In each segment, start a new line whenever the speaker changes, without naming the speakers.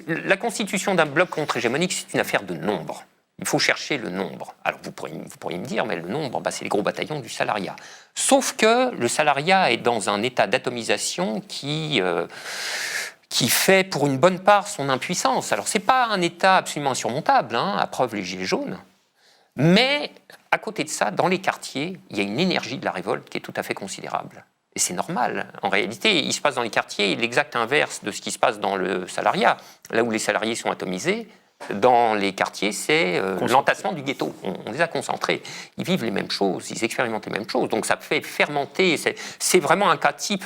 La constitution d'un bloc contre-hégémonique, c'est une affaire de nombre. Il faut chercher le nombre. Alors vous pourriez me dire, mais le nombre, c'est les gros bataillons du salariat. Sauf que le salariat est dans un état d'atomisation qui fait pour une bonne part son impuissance. Alors c'est pas un état absolument insurmontable, à preuve les Gilets jaunes, mais à côté de ça, dans les quartiers, il y a une énergie de la révolte qui est tout à fait considérable. Et c'est normal. En réalité, il se passe dans les quartiers l'exact inverse de ce qui se passe dans le salariat. Là où les salariés sont atomisés, dans les quartiers, c'est l'entassement du ghetto. On les a concentrés. Ils vivent les mêmes choses, ils expérimentent les mêmes choses. Donc ça fait fermenter. C'est vraiment un cas type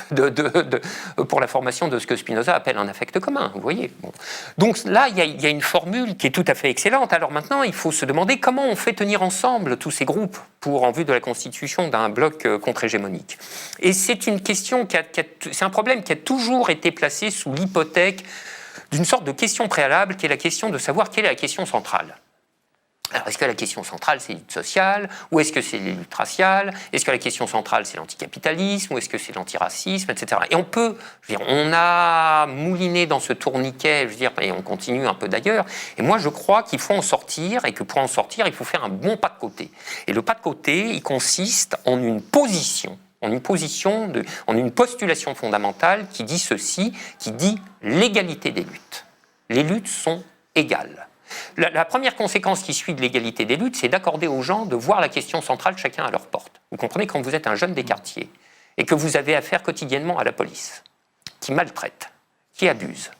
pour la formation de ce que Spinoza appelle un affect commun. Vous voyez. Bon. Donc là, il y a une formule qui est tout à fait excellente. Alors maintenant, il faut se demander comment on fait tenir ensemble tous ces groupes en vue de la constitution d'un bloc contre-hégémonique. Et c'est une question c'est un problème qui a toujours été placé sous l'hypothèque d'une sorte de question préalable qui est la question de savoir quelle est la question centrale. Alors, est-ce que la question centrale, c'est l'élude sociale, ou est-ce que c'est l'élude raciale? Est-ce que la question centrale, c'est l'anticapitalisme, ou est-ce que c'est l'antiracisme, etc. Et on a mouliné dans ce tourniquet, et on continue un peu d'ailleurs, et moi je crois qu'il faut en sortir, et que pour en sortir, il faut faire un bon pas de côté. Et le pas de côté, il consiste en une postulation fondamentale qui dit ceci, qui dit l'égalité des luttes. Les luttes sont égales. La première conséquence qui suit de l'égalité des luttes, c'est d'accorder aux gens de voir la question centrale chacun à leur porte. Vous comprenez, quand vous êtes un jeune des quartiers et que vous avez affaire quotidiennement à la police, qui maltraite, qui abuse,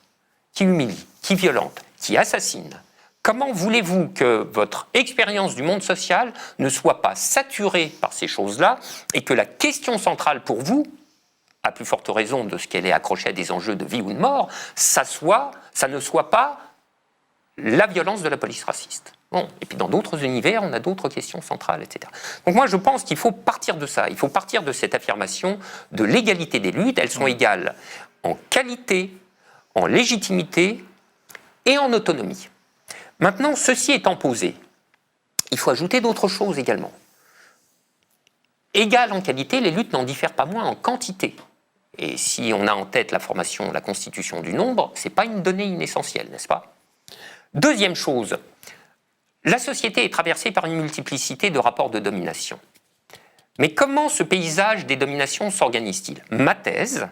qui humilie, qui violente, qui assassine, comment voulez-vous que votre expérience du monde social ne soit pas saturée par ces choses-là et que la question centrale pour vous, à plus forte raison de ce qu'elle est accrochée à des enjeux de vie ou de mort, ça ne soit pas la violence de la police raciste. Bon. Et puis dans d'autres univers, on a d'autres questions centrales, etc. Donc moi, je pense qu'il faut partir de ça. Il faut partir de cette affirmation de l'égalité des luttes. Elles sont égales en qualité, en légitimité et en autonomie. Maintenant, ceci étant posé, il faut ajouter d'autres choses également. Égales en qualité, les luttes n'en diffèrent pas moins en quantité. Et si on a en tête la constitution du nombre, ce n'est pas une donnée inessentielle, n'est-ce pas? Deuxième chose, la société est traversée par une multiplicité de rapports de domination. Mais comment ce paysage des dominations s'organise-t-il? Ma thèse,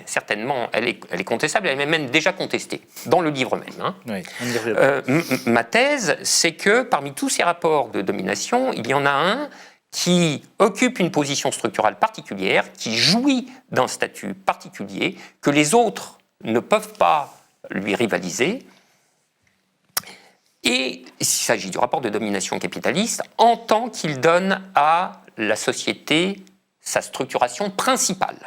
certainement, elle est contestable, elle est même déjà contestée, dans le livre même.
Oui,
ma thèse, c'est que parmi tous ces rapports de domination, il y en a un qui occupe une position structurale particulière, qui jouit d'un statut particulier, que les autres ne peuvent pas lui rivaliser. Et il s'agit du rapport de domination capitaliste en tant qu'il donne à la société sa structuration principale.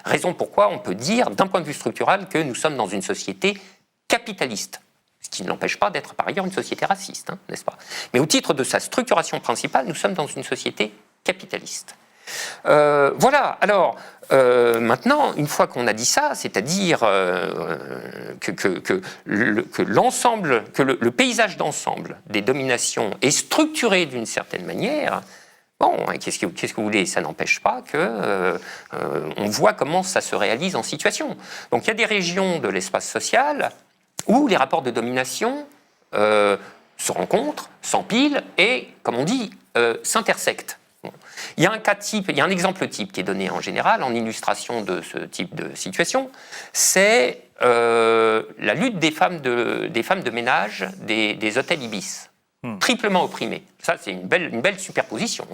Raison pourquoi on peut dire, d'un point de vue structural, que nous sommes dans une société capitaliste. Ce qui ne l'empêche pas d'être par ailleurs une société raciste, n'est-ce pas? Mais au titre de sa structuration principale, nous sommes dans une société capitaliste. Voilà, alors, maintenant, une fois qu'on a dit ça, c'est-à-dire que le paysage d'ensemble des dominations est structuré d'une certaine manière, bon, qu'est-ce que vous voulez? Ça n'empêche pas qu'on voit comment ça se réalise en situation. Donc il y a des régions de l'espace social où les rapports de domination se rencontrent, s'empilent et, comme on dit, s'intersectent. Bon. Il y a un exemple type qui est donné en général en illustration de ce type de situation, c'est la lutte des femmes de ménage des hôtels Ibis, triplement opprimées. Ça, c'est une belle superposition,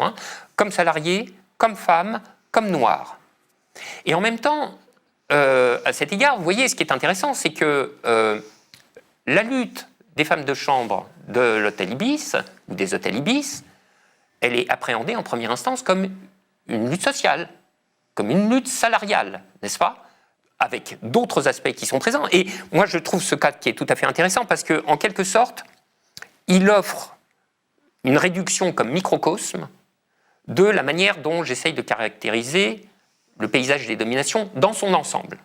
comme salariés, comme femmes, comme noirs. Et en même temps, à cet égard, vous voyez, ce qui est intéressant, c'est que la lutte des femmes de chambre de l'hôtel Ibis, ou des hôtels Ibis, elle est appréhendée en première instance comme une lutte sociale, comme une lutte salariale, n'est-ce pas? Avec d'autres aspects qui sont présents. Et moi, je trouve ce cas qui est tout à fait intéressant parce qu'en quelque sorte, il offre une réduction comme microcosme de la manière dont j'essaye de caractériser le paysage des dominations dans son ensemble.